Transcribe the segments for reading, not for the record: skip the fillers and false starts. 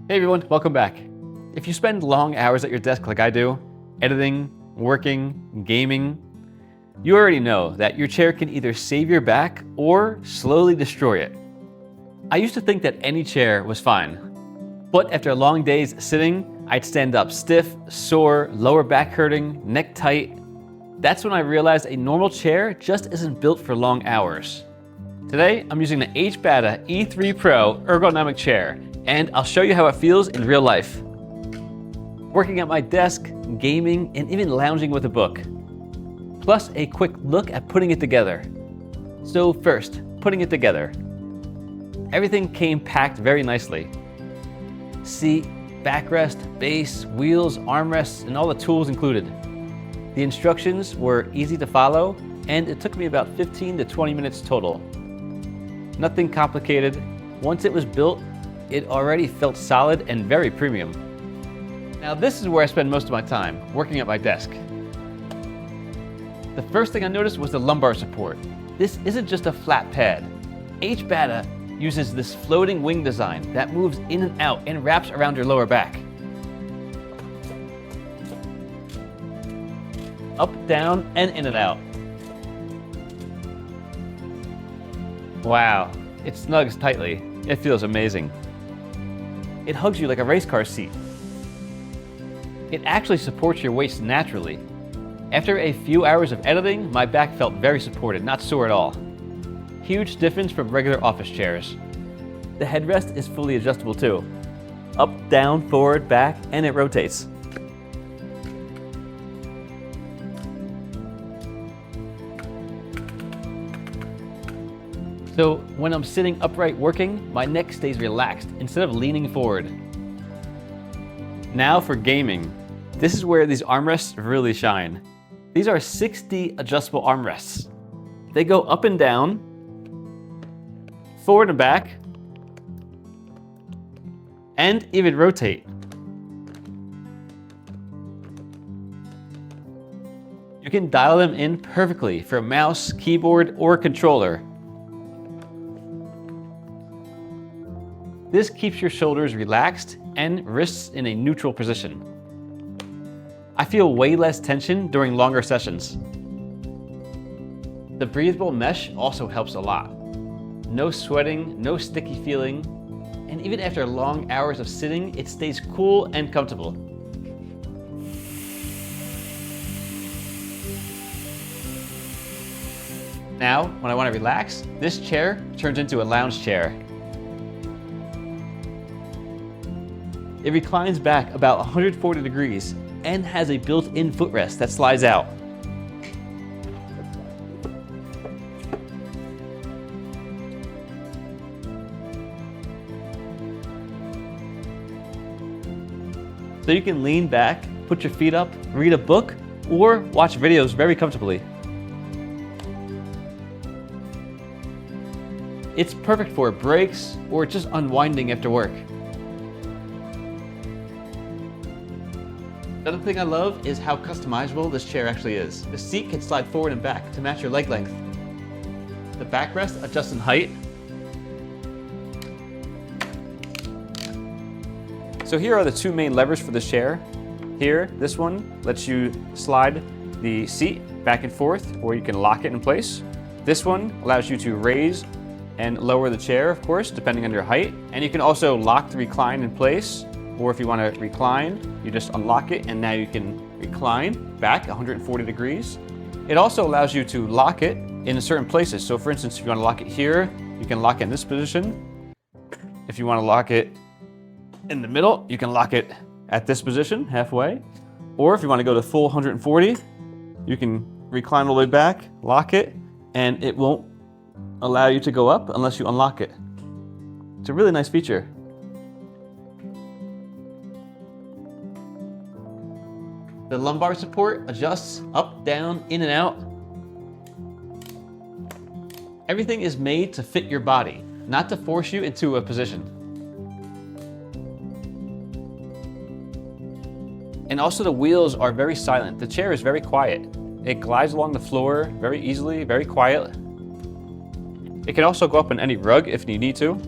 Hey everyone, welcome back. If you spend long hours at your desk like I do, editing, working, gaming, you already know that your chair can either save your back or slowly destroy it. I used to think that any chair was fine, but after long days sitting, I'd stand up stiff, sore, lower back hurting, neck tight. That's when I realized a normal chair just isn't built for long hours. Today, I'm using the Hbada E3 Pro ergonomic chair, and I'll show you how it feels in real life. Working at my desk, gaming, and even lounging with a book. Plus a quick look at putting it together. So first, putting it together. Everything came packed very nicely. Seat, backrest, base, wheels, armrests, and all the tools included. The instructions were easy to follow, and it took me about 15 to 20 minutes total. Nothing complicated. Once it was built, it already felt solid and very premium. Now this is where I spend most of my time, working at my desk. The first thing I noticed was the lumbar support. This isn't just a flat pad. Hbada uses this floating wing design that moves in and out and wraps around your lower back. Up, down, and in and out. Wow, it snugs tightly. It feels amazing. It hugs you like a race car seat. It actually supports your waist naturally. After a few hours of editing, my back felt very supported, not sore at all. Huge difference from regular office chairs. The headrest is fully adjustable too. Up, down, forward, back, and it rotates. So when I'm sitting upright working, my neck stays relaxed instead of leaning forward. Now for gaming. This is where these armrests really shine. These are 6D adjustable armrests. They go up and down, forward and back, and even rotate. You can dial them in perfectly for a mouse, keyboard, or controller. This keeps your shoulders relaxed and wrists in a neutral position. I feel way less tension during longer sessions. The breathable mesh also helps a lot. No sweating, no sticky feeling, and even after long hours of sitting, it stays cool and comfortable. Now, when I want to relax, this chair turns into a lounge chair. It reclines back about 140 degrees and has a built-in footrest that slides out. So you can lean back, put your feet up, read a book, or watch videos very comfortably. It's perfect for breaks or just unwinding after work. Another thing I love is how customizable this chair actually is. The seat can slide forward and back to match your leg length. The backrest adjusts in height. So here are the two main levers for this chair. Here, this one lets you slide the seat back and forth, or you can lock it in place. This one allows you to raise and lower the chair, of course, depending on your height. And you can also lock the recline in place. Or if you want to recline, you just unlock it and now you can recline back 140 degrees. It also allows you to lock it in certain places. So for instance, if you want to lock it here, you can lock it in this position. If you want to lock it in the middle, you can lock it at this position, halfway. Or if you want to go to full 140, you can recline all the way back, lock it, and it won't allow you to go up unless you unlock it. It's a really nice feature. The lumbar support adjusts up, down, in and out. Everything is made to fit your body, not to force you into a position. And also the wheels are very silent. The chair is very quiet. It glides along the floor very easily, very quiet. It can also go up on any rug if you need to.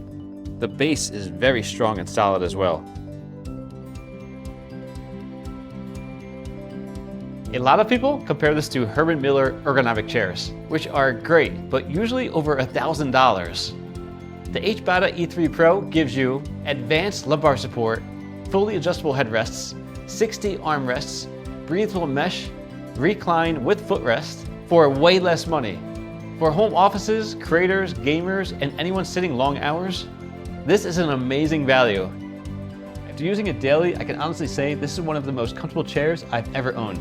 The base is very strong and solid as well. A lot of people compare this to Herman Miller ergonomic chairs, which are great, but usually over $1,000. The Hbada E3 Pro gives you advanced lumbar support, fully adjustable headrests, 60 armrests, breathable mesh, recline with footrest for way less money. For home offices, creators, gamers, and anyone sitting long hours, this is an amazing value. After using it daily, I can honestly say this is one of the most comfortable chairs I've ever owned.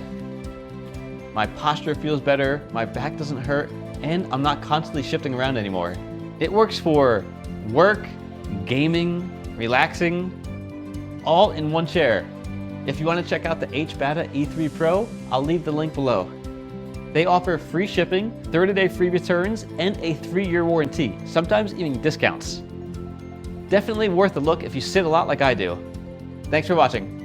My posture feels better, my back doesn't hurt, and I'm not constantly shifting around anymore. It works for work, gaming, relaxing, all in one chair. If you want to check out the Hbada E3 Pro, I'll leave the link below. They offer free shipping, 30-day free returns, and a 3-year warranty, sometimes even discounts. Definitely worth a look if you sit a lot like I do. Thanks for watching.